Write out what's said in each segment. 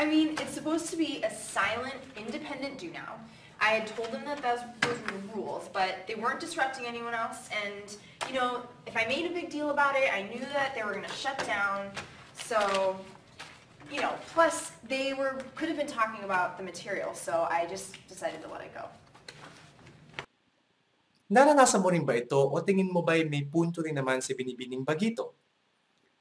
mean, it's supposed to be a silent, independent do now. I had told them that those were the rules, but they weren't disrupting anyone else, and, you know, if I made a big deal about it, I knew that they were going to shut down, so, you know, plus could have been talking about the material, so I just decided to let it go. Naranasan mo rin ba ito o tingin mo ba may punto rin naman si Binibining Bagito?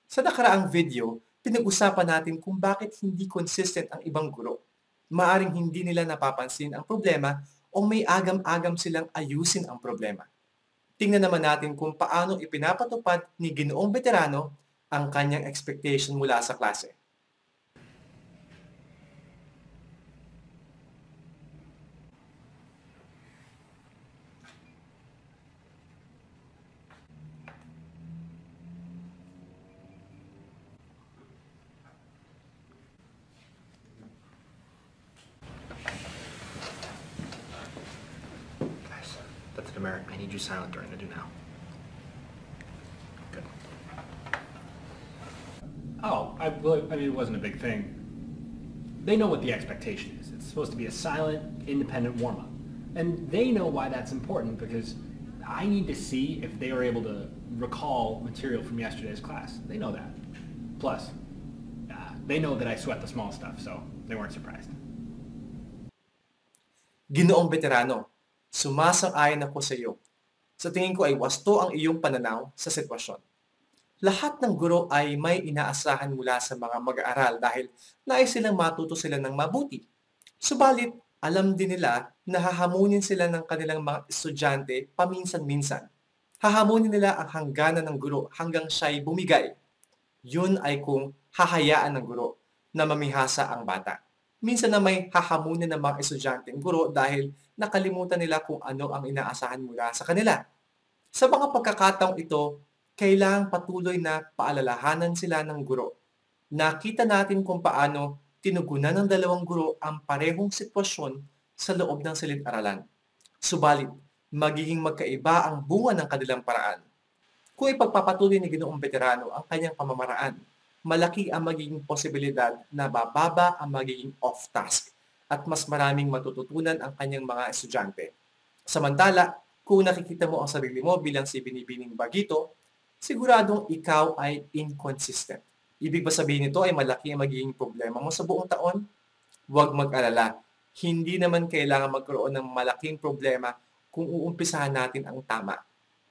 Sa nakaraang video, pinag-usapan natin kung bakit hindi consistent ang ibang guro. Maaring hindi nila napapansin ang problema o may agam-agam silang ayusin ang problema. Tingnan naman natin kung paano ipinapatupad ni Ginoong Veterano ang kanyang expectation mula sa klase. I need you silent during the do now. Good. Oh, I mean, it wasn't a big thing. They know what the expectation is. It's supposed to be a silent, independent warm-up. And they know why that's important because I need to see if they were able to recall material from yesterday's class. They know that. Plus, they know that I sweat the small stuff, so they weren't surprised. Ginoong Veterano, sumasang-ayon ako sa iyo. Sa tingin ko ay wasto ang iyong pananaw sa sitwasyon. Lahat ng guro ay may inaasahan mula sa mga mag-aaral dahil nais silang matuto sila ng mabuti. Subalit, alam din nila na hahamunin sila ng kanilang mga estudyante paminsan-minsan. Hahamunin nila ang hangganan ng guro hanggang siya'y bumigay. Yun ay kung hahayaan ng guro na mamihasa ang bata. Minsan na may hahamunin ng mga estudyanteng guro dahil nakalimutan nila kung ano ang inaasahan mula sa kanila. Sa mga pagkakataong ito, kailangang patuloy na paalalahanan sila ng guro. Nakita natin kung paano tinugunan ng dalawang guro ang parehong sitwasyon sa loob ng silid-aralan. Subalit, magiging magkaiba ang bunga ng kanilang paraan. Kung ipagpapatuloy ni Ginoong Veterano ang kanyang pamamaraan, malaki ang magiging posibilidad na bababa ang magiging off-task at mas maraming matututunan ang kanyang mga estudyante. Samantala, kung nakikita mo ang sarili mo bilang si Binibining Bagito, siguradong ikaw ay inconsistent. Ibig ba sabihin nito ay malaki ang magiging problema mo sa buong taon? Huwag mag-alala. Hindi naman kailangan magkaroon ng malaking problema kung uumpisahan natin ang tama.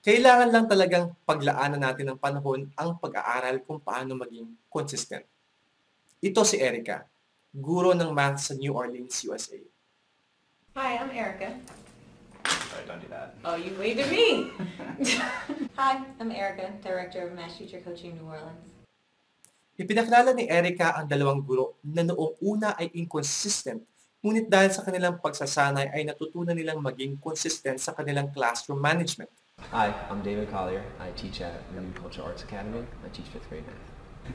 Kailangan lang talagang paglaanan natin ng panahon ang pag-aaral kung paano maging consistent. Ito si Erica, guro ng math sa New Orleans, USA. Hi, I'm Erica. Sorry, don't do that. Oh, you waved at me! Hi, I'm Erica, Director of Math Teacher Coaching New Orleans. Ipinakilala ni Erica ang dalawang guro na noong una ay inconsistent, ngunit dahil sa kanilang pagsasanay ay natutunan nilang maging consistent sa kanilang classroom management. Hi, I'm David Collier. I teach at Unang Cultural Arts Academy. I teach 5th grade math.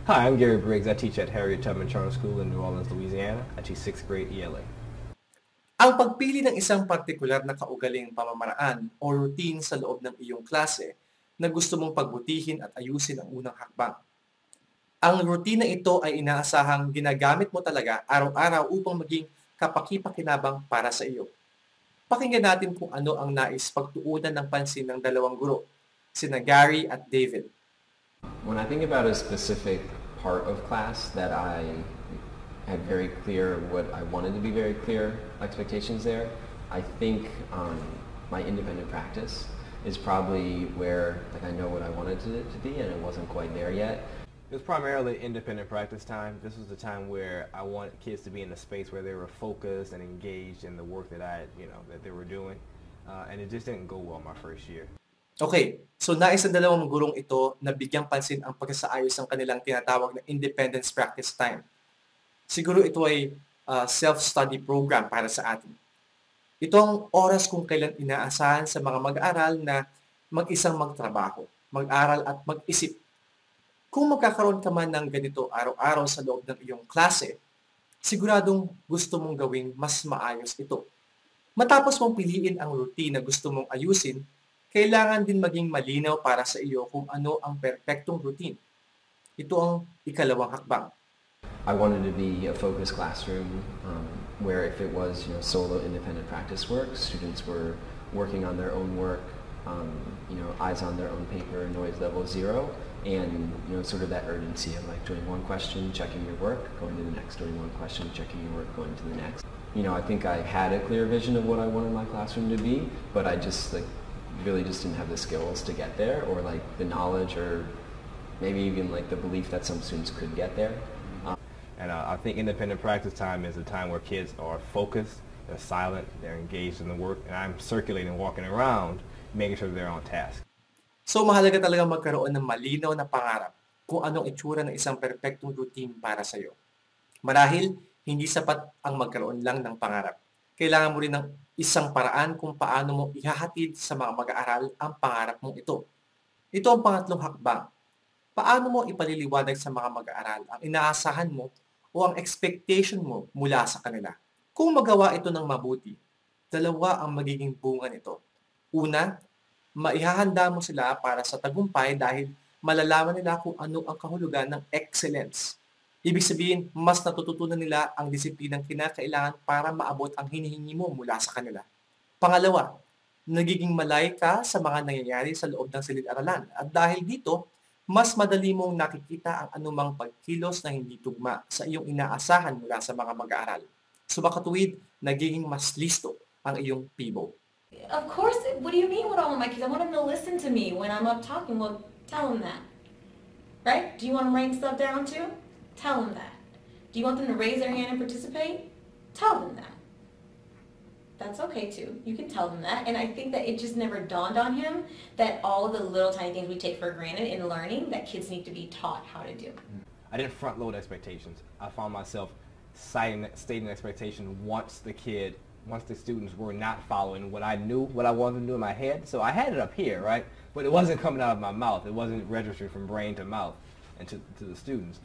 Hi, I'm Gary Briggs. I teach at Harriet Tubman Charter School in New Orleans, Louisiana. I teach 6th grade ELA. Ang pagpili ng isang partikular na kaugaling pamamaraan o routine sa loob ng iyong klase na gusto mong pagbutihin at ayusin ang unang hakbang. Ang rutina ito ay inaasahang ginagamit mo talaga araw-araw upang maging kapaki-pakinabang para sa iyo. Pakinggan natin kung ano ang nais pagtuunan ng pansin ng dalawang guro, sina Gary at David. When I think about a specific part of class that I had very clear what I wanted to be very clear expectations there, I think my independent practice is probably where I know what I wanted it to be and it wasn't quite there yet. It was primarily independent practice time. This was the time where I wanted kids to be in a space where they were focused and engaged in the work that that they were doing. And it just didn't go well my first year. Okay, so nais ng dalawang gurong ito na bigyang pansin ang pagsasaayos ng kanilang tinatawag na independence practice time. Siguro ito ay self-study program para sa atin. Ito ang oras kung kailan inaasahan sa mga mag-aaral na mag-isang magtrabaho, mag-aral at mag-isip. Kung magkakaroon ka man ng ganito araw-araw sa loob ng iyong klase, siguradong gusto mong gawing mas maayos ito. Matapos mong piliin ang routine na gusto mong ayusin, kailangan din maging malinaw para sa iyo kung ano ang perpektong routine. Ito ang ikalawang hakbang. I wanted to be a focused classroom where if it was solo independent practice work, students were working on their own work, eyes on their own paper, noise level 0, and sort of that urgency of like doing one question, checking your work, going to the next, doing one question, checking your work, going to the next. I think I had a clear vision of what I wanted my classroom to be, but I just really just didn't have the skills to get there, or like the knowledge, or maybe even like the belief that some students could get there. And I think independent practice time is a time where kids are focused, they're silent, they're engaged in the work, and I'm circulating, walking around, making sure they're on task. So mahalaga talaga magkaroon ng malinaw na pangarap kung anong itsura ng isang perpektong routine para sa iyo. Marahil, hindi sapat ang magkaroon lang ng pangarap. Kailangan mo rin ng isang paraan kung paano mo ihahatid sa mga mag-aaral ang pangarap mong ito. Ito ang pangatlong hakbang. Paano mo ipaliliwanag sa mga mag-aaral ang inaasahan mo o ang expectation mo mula sa kanila? Kung magawa ito ng mabuti, dalawa ang magiging bunga nito. Una, maihahanda mo sila para sa tagumpay dahil malalaman nila kung ano ang kahulugan ng excellence. Ibig sabihin, mas natututunan nila ang disiplinang kinakailangan para maabot ang hinihingi mo mula sa kanila. Pangalawa, nagiging malay ka sa mga nangyayari sa loob ng silid-aralan. At dahil dito, mas madali mong nakikita ang anumang pagkilos na hindi tugma sa iyong inaasahan mula sa mga mag-aaral. So makatuwid, nagiging mas listo ang iyong PIBO. Of course, what do you mean what I want my kids? I want them to listen to me when I'm up talking. Well, tell them that. Right? Do you want them writing stuff down too? Tell them that. Do you want them to raise their hand and participate? Tell them that. That's okay too. You can tell them that. And I think that it just never dawned on him that all of the little tiny things we take for granted in learning that kids need to be taught how to do. I didn't front load expectations. I found myself stating expectation once the students were not following what I knew, what I wanted to do in my head. So I had it up here, right? But it wasn't coming out of my mouth. It wasn't registering from brain to mouth and to the students.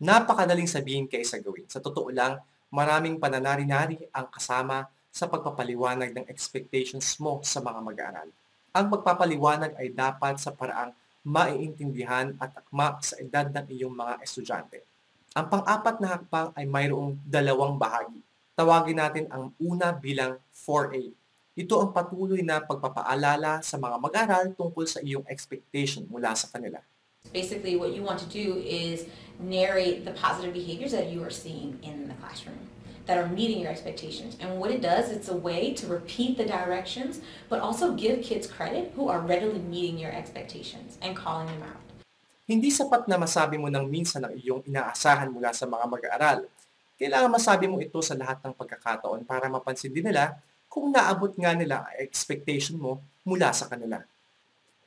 Napakadaling sabihin kaysa gawin. Sa totoo lang, maraming pananari-nari ang kasama sa pagpapaliwanag ng expectations mo sa mga mag-aaral. Ang pagpapaliwanag ay dapat sa paraang maiintindihan at akma sa edad ng iyong mga estudyante. Ang pang-apat na hakbang ay mayroong dalawang bahagi. Tawagin natin ang una bilang 4A. Ito ang patuloy na pagpapaalala sa mga mag-aaral tungkol sa iyong expectation mula sa kanila. Basically, what you want to do is narrate the positive behaviors that you are seeing in the classroom that are meeting your expectations. And what it does, it's a way to repeat the directions, but also give kids credit who are readily meeting your expectations and calling them out. Hindi sapat na masabi mo ng minsan ang iyong inaasahan mula sa mga mag-aaral. Kailangan masabi mo ito sa lahat ng pagkakataon para mapansin din nila kung naabot nga nila ang expectation mo mula sa kanila.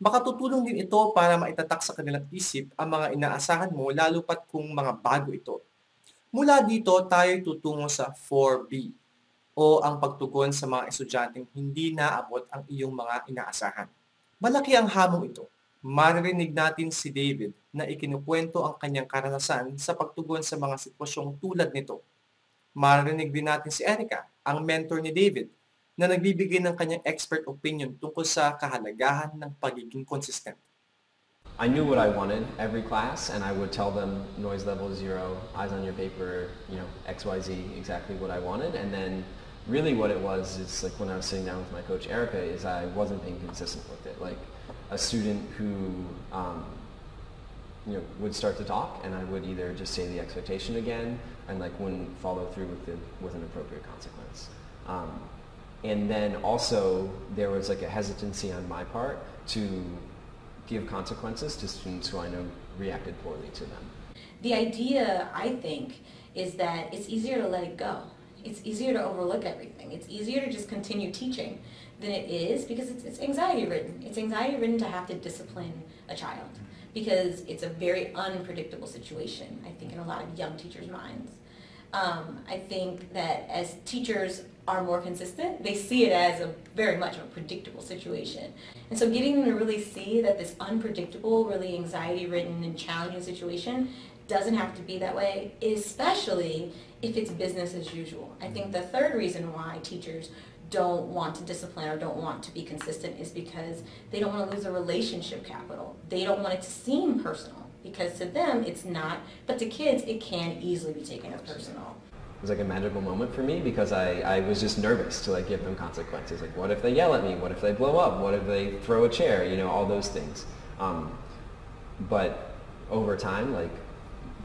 Makatutulong din ito para maitatak sa kanilang isip ang mga inaasahan mo lalo pat kung mga bago ito. Mula dito, tayo tutungo sa 4B o ang pagtugon sa mga estudyanteng hindi naabot ang iyong mga inaasahan. Malaki ang hamon ito. Maririnig natin si David na ikinukwento ang kanyang karanasan sa pagtugon sa mga sitwasyong tulad nito. Maririnig din natin si Erica, ang mentor ni David, na nagbibigay ng kanyang expert opinion tungkol sa kahalagahan ng pagiging consistent. I knew what I wanted every class, and I would tell them noise level 0, eyes on your paper, XYZ, exactly what I wanted. And then really what it was is like when I was sitting down with my coach Erica is I wasn't being consistent with it. Like a student who would start to talk, and I would either just say the expectation again and like wouldn't follow through with an appropriate consequence. And then also there was like a hesitancy on my part to give consequences to students who I know reacted poorly to them. The idea, I think, is that it's easier to let it go. It's easier to overlook everything. It's easier to just continue teaching than it is because it's anxiety-ridden. It's anxiety-ridden to have to discipline a child because it's a very unpredictable situation, I think, in a lot of young teachers' minds. I think that as teachers are more consistent, they see it as very much of a predictable situation. And so getting them to really see that this unpredictable, really anxiety-ridden and challenging situation doesn't have to be that way, especially if it's business as usual. I think the third reason why teachers don't want to discipline or don't want to be consistent is because they don't want to lose a relationship capital. They don't want it to seem personal because to them it's not, but to kids it can easily be taken as personal. It was like a magical moment for me because I was just nervous to like give them consequences. Like, what if they yell at me? What if they blow up? What if they throw a chair? You know, all those things. But over time, like,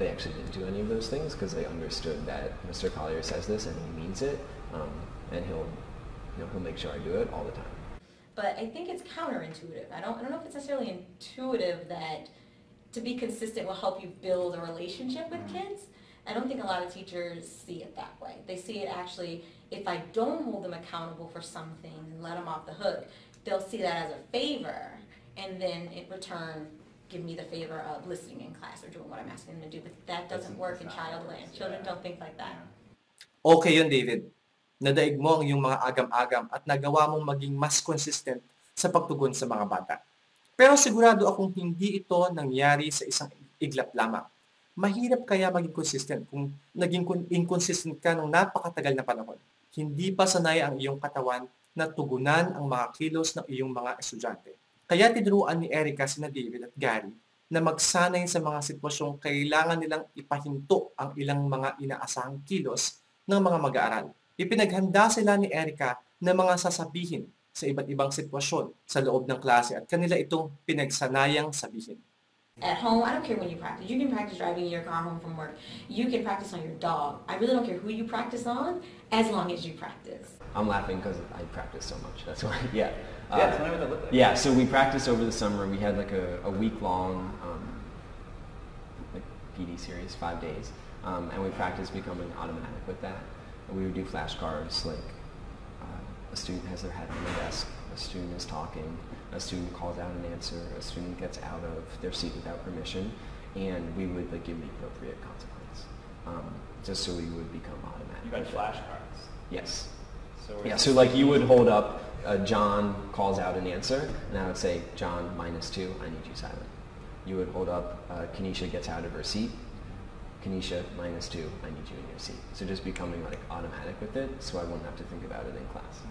they actually didn't do any of those things because they understood that Mr. Collier says this and he means it, and he'll make sure I do it all the time. But I think it's counterintuitive. I don't know if it's necessarily intuitive that to be consistent will help you build a relationship with kids. I don't think a lot of teachers see it that way. They see it actually, if I don't hold them accountable for something and let them off the hook, they'll see that as a favor, and then in return give me the favor of listening in class or doing what I'm asking them to do. But that doesn't work in child land. Children don't think like that. Okay yun, David. Nadaig mo ang iyong mga agam-agam at nagawa mong maging mas consistent sa pagtugon sa mga bata. Pero sigurado akong hindi ito nangyari sa isang iglap lamang. Mahirap kaya maging consistent kung naging inconsistent ka ng napakatagal na panahon. Hindi pa sanay ang iyong katawan na tugunan ang mga kilos ng iyong mga estudyante. Kaya tinuruan ni Erica sina David at Gary na magsanay sa mga sitwasyong kailangan nilang ipahinto ang ilang mga inaasahang kilos ng mga mag-aaral. Ipinaghanda sila ni Erica na mga sasabihin sa iba't ibang sitwasyon sa loob ng klase at kanila itong pinagsanayang sabihin. At home, I don't care when you practice. You can practice driving your car home from work. You can practice on your dog. I really don't care who you practice on, as long as you practice. I'm laughing because I practice so much. That's why, yeah. Yeah, tell me what that looked like. Yeah, so we practiced over the summer. We had like a week-long like PD series, 5 days. And we practiced becoming automatic with that. And we would do flashcards, like a student has their head on the desk, a student is talking, a student calls out an answer, a student gets out of their seat without permission, and we would like give the appropriate consequence, just so we would become automatic. You got flashcards. Yes. So like you would hold up, John calls out an answer, and I would say, John, -2, I need you silent. You would hold up, Kenesha gets out of her seat, Kenesha, -2, I need you in your seat. So just becoming like automatic with it, so I wouldn't have to think about it in class.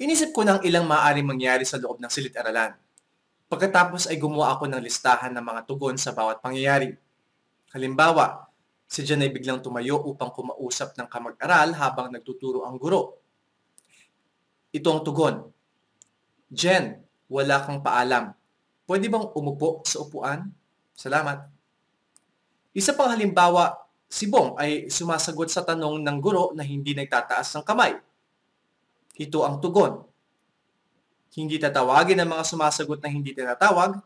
Inisip ko ng ilang maaaring mangyari sa loob ng silid-aralan. Pagkatapos ay gumawa ako ng listahan ng mga tugon sa bawat pangyayari. Halimbawa, si Jen ay biglang tumayo upang kumausap ng kamag-aral habang nagtuturo ang guro. Ito ang tugon. Jen, wala kang paalam. Pwede bang umupo sa upuan? Salamat. Isa pang halimbawa, si Bong ay sumasagot sa tanong ng guro na hindi nagtataas ng kamay. Ito ang tugon. Hindi tatawagin ang mga sumasagot na hindi tinatawag.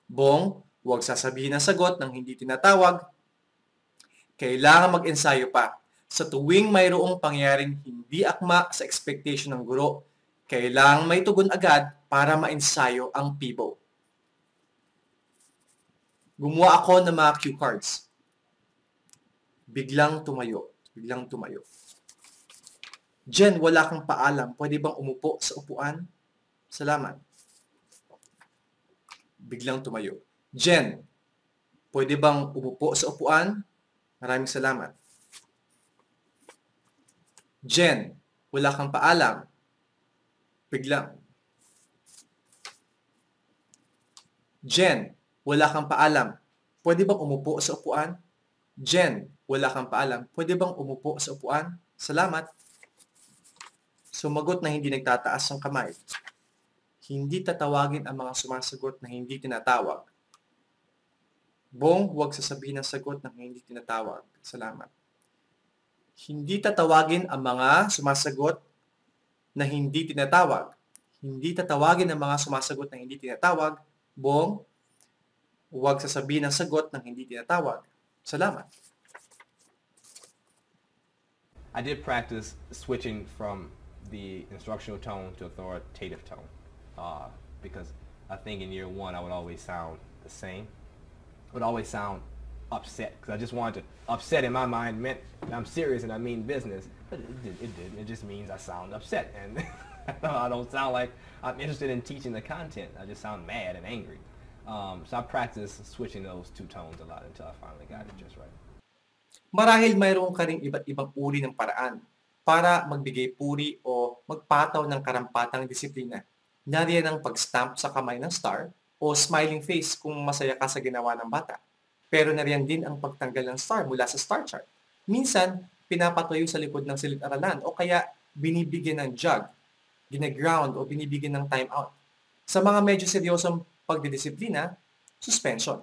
Bong, huwag sasabihin ang sagot ng hindi tinatawag. Kailangan mag-ensayo pa. Sa tuwing mayroong pangyayaring hindi akma sa expectation ng guro, kailangan may tugon agad para ma-ensayo ang PIBO. Gumawa ako ng mga cue cards. Biglang tumayo. Biglang tumayo. Jen, wala kang paalam. Pwede bang umupo sa upuan? Salamat. Biglang tumayo. Jen, pwede bang umupo sa upuan? Maraming salamat. Jen, wala kang paalam. Biglang. Jen, wala kang paalam. Pwede bang umupo sa upuan? Jen, wala kang paalam. Pwede bang umupo sa upuan? Salamat. Sumagot na hindi nagtataas ng kamay. Hindi tatawagin ang mga sumasagot na hindi tinatawag. Bong, huwag sasabihin ang sagot ng hindi tinatawag. Salamat. Hindi tatawagin ang mga sumasagot na hindi tinatawag. Hindi tatawagin ang mga sumasagot na hindi tinatawag. Bong, huwag sasabihin ang sagot ng hindi tinatawag. Salamat. I did practice switching from the instructional tone to authoritative tone because I think in year 1 I would always sound the same. I would always sound upset because I just wanted to, upset in my mind meant that I'm serious and I mean business, but it didn't. It just means I sound upset and I don't sound like I'm interested in teaching the content. I just sound mad and angry. So I practiced switching those two tones a lot until I finally got it just right. Marahil mayroon ka ring iba't ibang uri ng paraan para magbigay puri o magpataw ng karampatang disiplina. Nariyan ang pag-stamp sa kamay ng star o smiling face kung masaya ka sa ginawa ng bata. Pero nariyan din ang pagtanggal ng star mula sa star chart. Minsan, pinapatayo sa likod ng silid aralan o kaya binibigyan ng jug, ginaground o binibigyan ng time out. Sa mga medyo seryosong pagdidisiplina, suspension.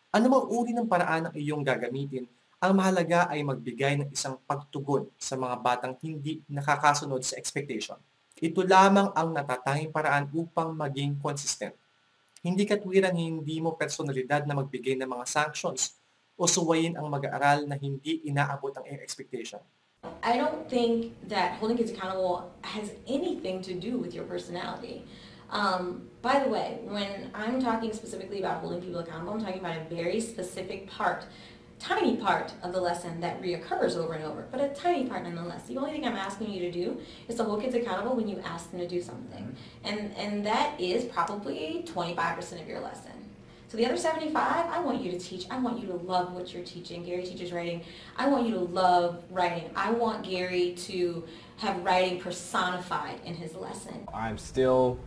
Ano mang uri ng paraan ang iyong gagamitin, ang mahalaga ay magbigay ng isang pagtugon sa mga batang hindi nakakasunod sa expectation. Ito lamang ang natatanging paraan upang maging consistent. Hindi katwiran hindi mo personalidad na magbigay ng mga sanctions o suwayin ang mag-aaral na hindi inaabot ang iyong expectation. I don't think that holding kids accountable has anything to do with your personality. By the way, when I'm talking specifically about holding people accountable, I'm talking about a very specific part, tiny part of the lesson that reoccurs over and over, but a tiny part nonetheless. The only thing I'm asking you to do is to hold kids accountable when you ask them to do something. And that is probably 25% of your lesson. So the other 75, I want you to teach. I want you to love what you're teaching. Gary teaches writing. I want you to love writing. I want Gary to have writing personified in his lesson. I'm still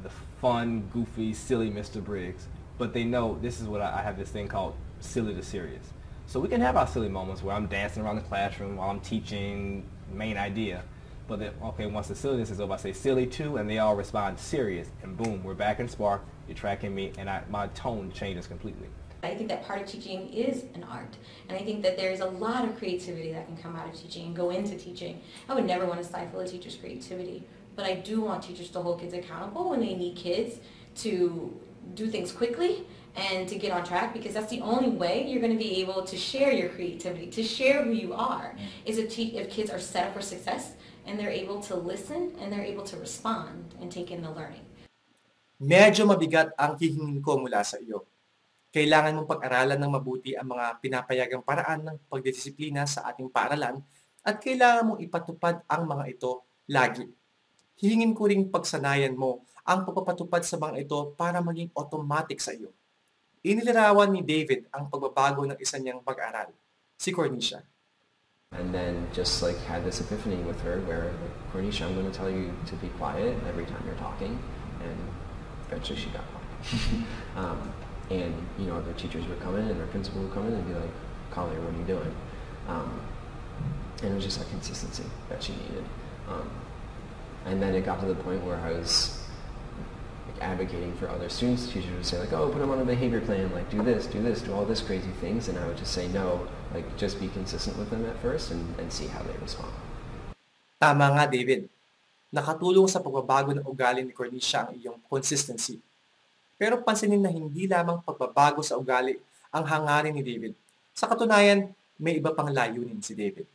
the fun, goofy, silly Mr. Briggs, but they know this is what I have this thing called silly to serious. So we can have our silly moments where I'm dancing around the classroom while I'm teaching main idea. But then, okay, once the silliness is over, I say silly too, and they all respond serious, and boom, we're back in spark. You're tracking me, and my tone changes completely. I think that part of teaching is an art, and I think that there's a lot of creativity that can come out of teaching and go into teaching. I would never want to stifle a teacher's creativity, but I do want teachers to hold kids accountable when they need kids to do things quickly and to get on track, because that's the only way you're going to be able to share your creativity, to share who you are, is if kids are set up for success and they're able to listen and they're able to respond and take in the learning. Medyo mabigat ang hihingin ko mula sa iyo. Kailangan mong pag-aralan ng mabuti ang mga pinapayagang paraan ng pagdidisiplina sa ating paaralan at kailangan mong ipatupad ang mga ito lagi. Hihingin ko ring pagsanayan mo ang pagpapatupad sa mga ito para maging automatic sa iyo. Inilarawan ni David ang pagbabago ng isa niyang pag-aaral, si Cornisha. And then just like had this epiphany with her where, Cornisha, I'm going to tell you to be quiet every time you're talking. And eventually she got quiet. And, you know, other teachers would come in and our principal would come in and be like, Collier, what are you doing? And it was just that consistency that she needed. And then it got to the point where I was like advocating for other students. Teachers would say like, oh, put them on a behavior plan, like do this, do all this crazy things. And I would just say no, like just be consistent with them at first and see how they respond. Tama nga, David. Nakatulong sa pagbabago ng ugali ni Cornisha ang iyong consistency. Pero pansinin na hindi lamang pagbabago sa ugali ang hangarin ni David. Sa katunayan, may iba pang layunin si David.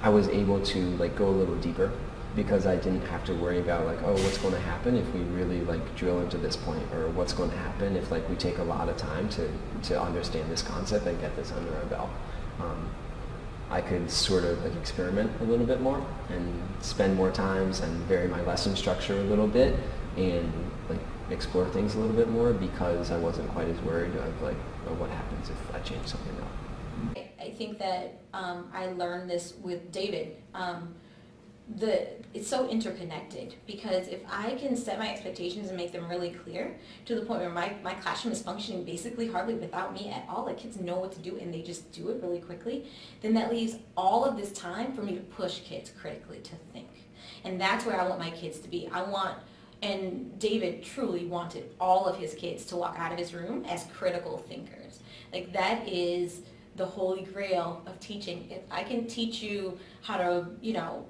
I was able to like go a little deeper because I didn't have to worry about like, oh, what's going to happen if we really like drill into this point, or what's going to happen if like we take a lot of time to understand this concept and get this under our belt. I could sort of like experiment a little bit more and spend more times and vary my lesson structure a little bit and like explore things a little bit more because I wasn't quite as worried of like, oh, what happens if I change something up. I think that I learned this with David. It's so interconnected, because if I can set my expectations and make them really clear to the point where my classroom is functioning basically hardly without me at all, like kids know what to do and they just do it really quickly, then that leaves all of this time for me to push kids critically to think. And that's where I want my kids to be. And David truly wanted all of his kids to walk out of his room as critical thinkers. Like that is the holy grail of teaching. If I can teach you how to,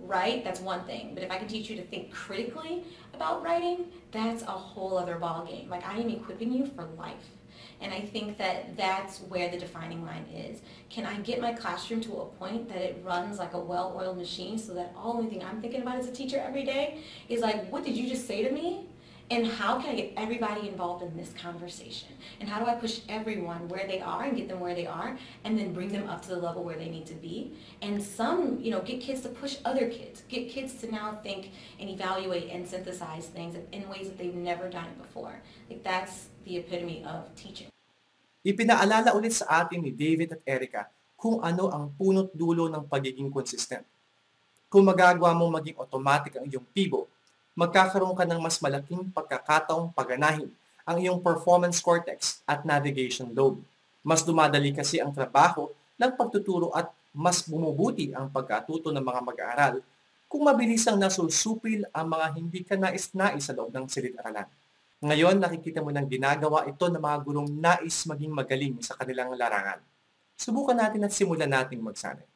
write, that's one thing. But if I can teach you to think critically about writing, that's a whole other ballgame. Like I am equipping you for life. And I think that that's where the defining line is. Can I get my classroom to a point that it runs like a well-oiled machine so that all only thing I'm thinking about as a teacher every day is like, what did you just say to me? And how can I get everybody involved in this conversation? And how do I push everyone where they are and get them where they are and then bring them up to the level where they need to be? And some, get kids to push other kids. Get kids to now think and evaluate and synthesize things in ways that they've never done it before. Like that's the epitome of teaching. Ipinaalala ulit sa atin ni David at Erica kung ano ang punot dulo ng pagiging consistent. Kung magagawa mong maging automatic ang iyong PIBO, magkakaroon ka ng mas malaking pagkakataong paganahin ang iyong performance cortex at navigation lobe. Mas dumadali kasi ang trabaho ng pagtuturo at mas bumubuti ang pagkatuto ng mga mag-aaral kung mabilisang nasusupil ang mga hindi ka nais-nais sa loob ng silid-aralan. Ngayon, nakikita mo nang ginagawa ito ng mga gurong nais maging magaling sa kanilang larangan. Subukan natin at simulan nating magsanay.